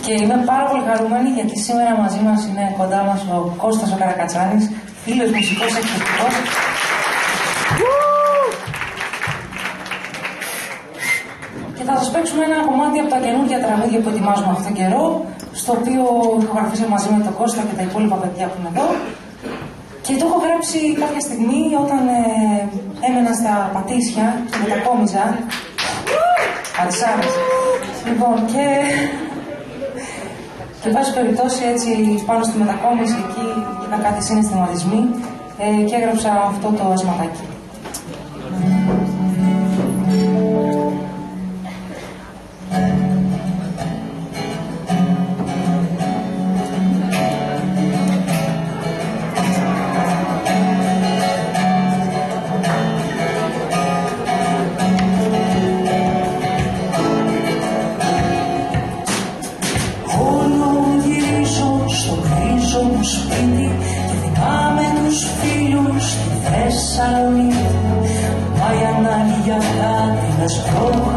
Και είμαι πάρα πολύ χαρούμενη γιατί σήμερα μαζί μας είναι κοντά μας ο Κώστας ο Καρακατσάνης, φίλος μουσικός εκπληκτικός. Και θα σας παίξουμε ένα κομμάτι από τα καινούργια τραγούδια που ετοιμάζουμε αυτόν τον καιρό, στο οποίο ηχογραφήσαμε μαζί με τον Κώστα και τα υπόλοιπα παιδιά που είναι εδώ. Και το έχω γράψει κάποια στιγμή όταν έμενα στα Πατήσια και μετακόμιζα. Πατησάρες. Λοιπόν, και βάζει περιπτώσει έτσι πάνω στη μετακόμιση εκεί είχα κάτι συναισθηματισμοί και έγραψα αυτό το ασματάκι. Σπίτι και θυμάμαι τους φίλους στη Θεσσαλονίκη. Πάει ανάγκη για κάτι να σπρώχνω